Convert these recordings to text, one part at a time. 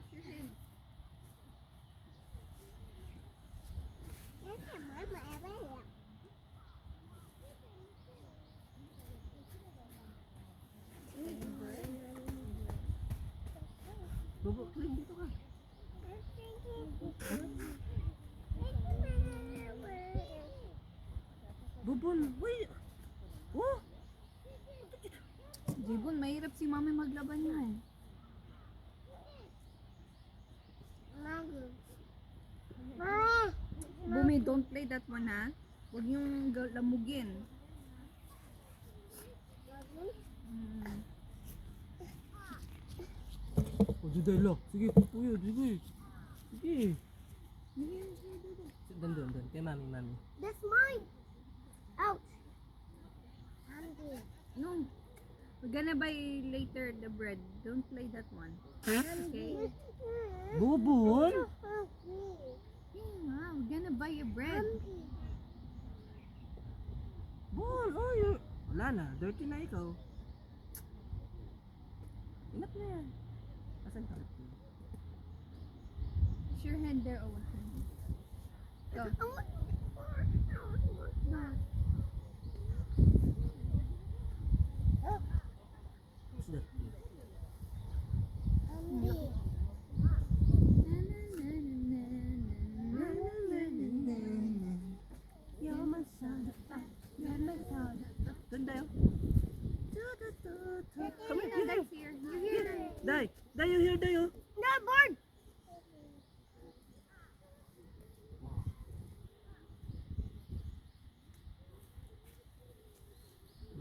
wash your hands. Bobo, Clem, dito ka. Bubon, wait. Oh! Jibon, mahirap si mami maglaban yan. Bumi, don't play that one ha. Huwag yung lamugin. Oh, Juday lo. Sige, pupuyo, sige. Sige. Doon. Kay mami. That's mine. Ouch. No. We're gonna buy later the bread. Don't play that one. Okay? Bubon? Yeah, we're gonna buy a bread. Bon, oh, you... Wala na, dirty na ikaw. Inap na yan. Asan ka? Wash your hand there. Oh, wash your hand. Go. What's that? Doon tayo. Come here, that's here. You hear that? Day, you hear Day, oh. No, board.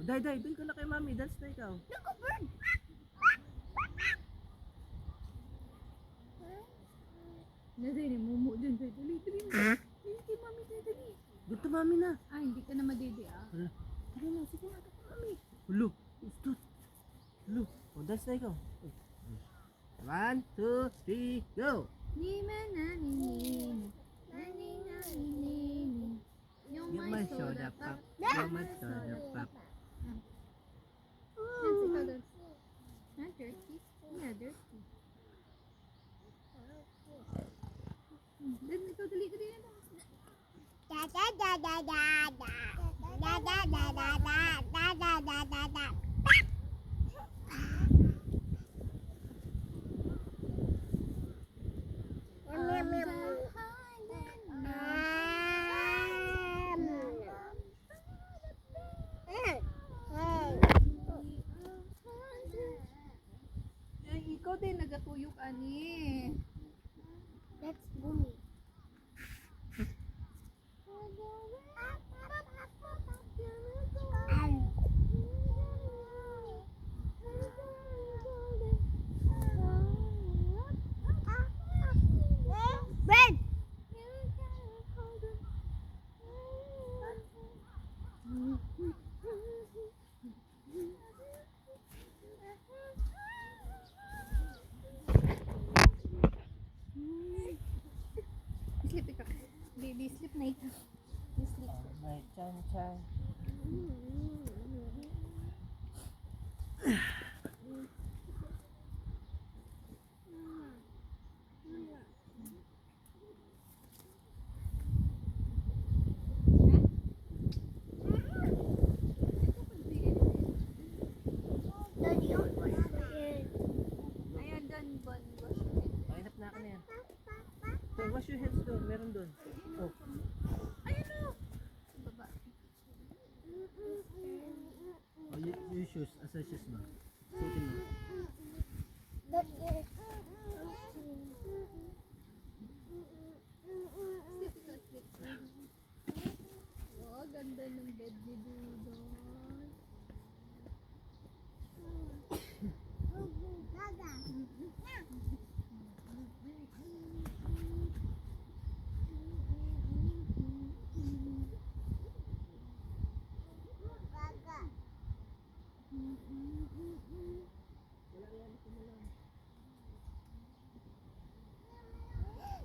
Day, doon ka na kay mami. Dance na ikaw. Look, a bird. Nadali, mumu dun. Dali. Dali kay mami, dali. Doon to mami na. Ah, hindi ka na madidi ah. Hala. Dali na, sige na, mami. Hulo. Ustot. Hulo. O, dance na ikaw. 1, 2, 3, go! Ni mananini, naninanini. You're my soda pop. You're my soda pop. Hands ikaw dun. Not dirty. Yeah, dirty. Dun, ikaw dali na. Da da da da da da. Da da da da da. Da da da da da. Ay, ikaw din, nagatuyok ani. That's Bumi. Red. Sleep ikaw. Baby, sleep na ikaw. Sleep. My chan. Daddy, I want to Ayan, done, Bon. Wash your hands. Painap na ka na yan. So, wash your hands doon. Meron doon. Oh. Ayun o! Sa baba. Oh, yung shoes. Asa shoes ba? Suotin mo. Sleep ikaw, sleep. Oh, ganda ng bed ni Dudon.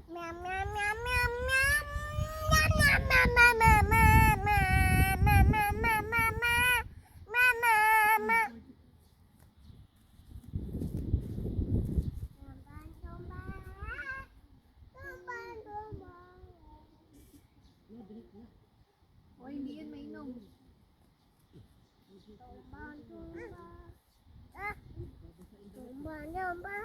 Meow meow meow meow meow meow meow meow meow meow meow meow meow meow meow. O, hindi yan mainom. Tumba.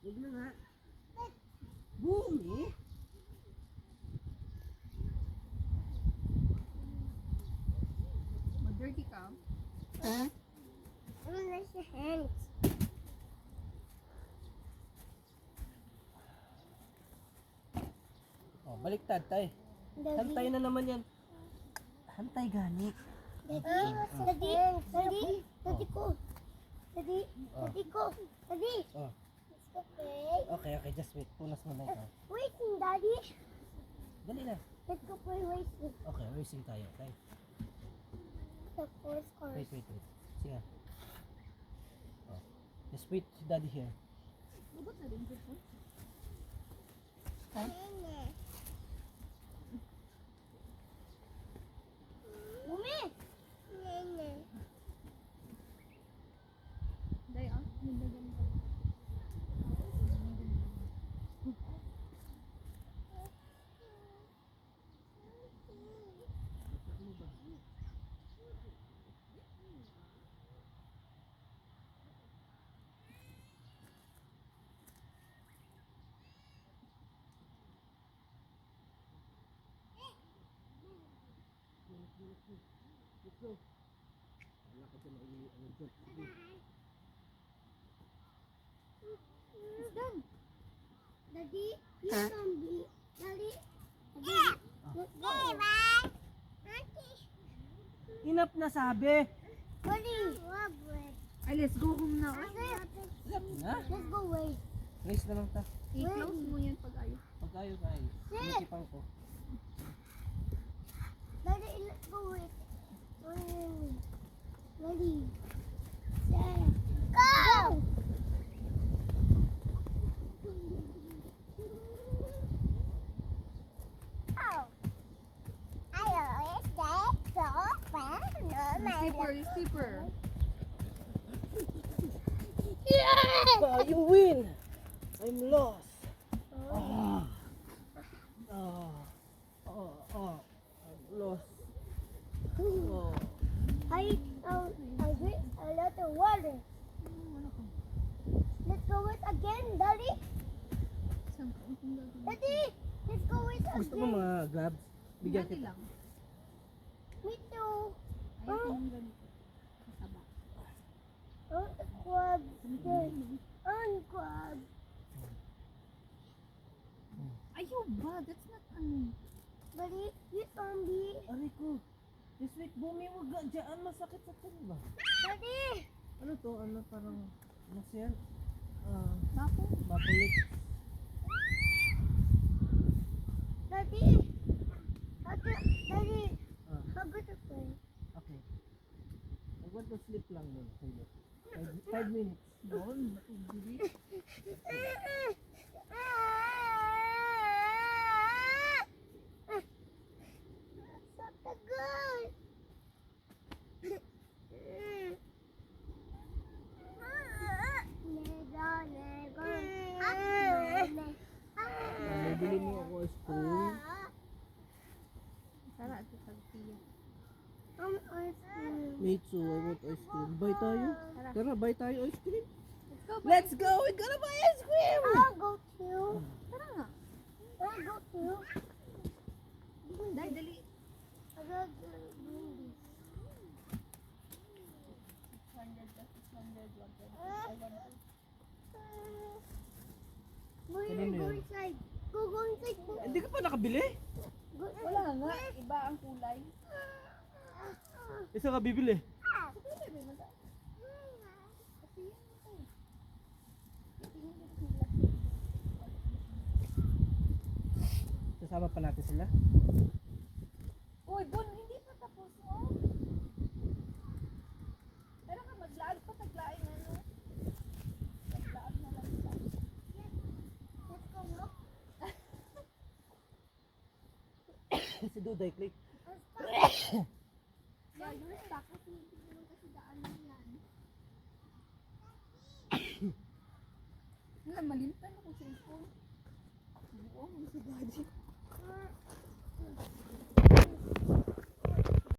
Huwag na nga. Bumi? Mag-dirty ka. Unless your hands. Oh, baliktad tay. Hantay na naman yan. Hantay gani. Daddy ko. Daddy ko. Daddy. Oh, Okay. okay, just wait. Punas mo na ikaw. Waiting, Daddy. Dali na. Let's go play racing. Okay, racing tayo, okay? The first car. Wait. Sige. Oh. Just wait, daddy here. Lubot na rin dito. Umi! Day, ah. Nilagyan ko. Let's go. Wala ka dyan ano dyan. It's done. Daddy, you can be. Daddy. Let's go. Inap na sabi. Daddy. Ay, let's go home na. Inap na. Let's go wait. Race na lang ta. I-close mo yan pag ayaw. Pag tayo kay. Initipang ko. Daddy, let's go wait. Ready. Set. Go! Slipper. You win. I'm lost. I'm lost. Oh. I drink a lot of water. Let's go it again, Daddy. Saan ka? Ang gagawin? Daddy, let's go it Gusto mo again. mga grabs? Bigyan Dati kita. lang. Me too. Ayaw ko ng ganito. Masaba. On the crab. On crab. Ayaw ba? That's not ano. Daddy, you zombie. Aray ko. This week, bumi mo dyan. Masakit sa tiyan ba? Daddy. Ano to? Ano parang... Ano siya? Bako? Makulit. Daddy. Daddy. Ah, How good to play? okay. I want to sleep lang nun. 5 minutes. Doon. Matubili. So good. Bili mo ako ice cream. Tara, ito pagtiya. Me too, I want ice cream. Buy tayo. Tara, buy tayo ice cream. Let's go. Let's go! We're gonna buy ice cream! I'll go too. Tara nga. I'll go too. Dahil dali. I'll go do this. 600. Kanino Go yun? inside. Go inside. Go. Hindi ka pa nakabili? Go. Wala nga. Iba ang kulay. Isa ka bibili. Sasama pa natin sila. Uy, Bon, hindi pa tapos mo. Pero ka maglaan pa, taglain ano. Taglaan na lang sa. Let's go look. Si Duday, click. Don't stop kasi hindi naman kasi daanan yan. Wala, malimtan ako sa cellphone. Oo, si daddy.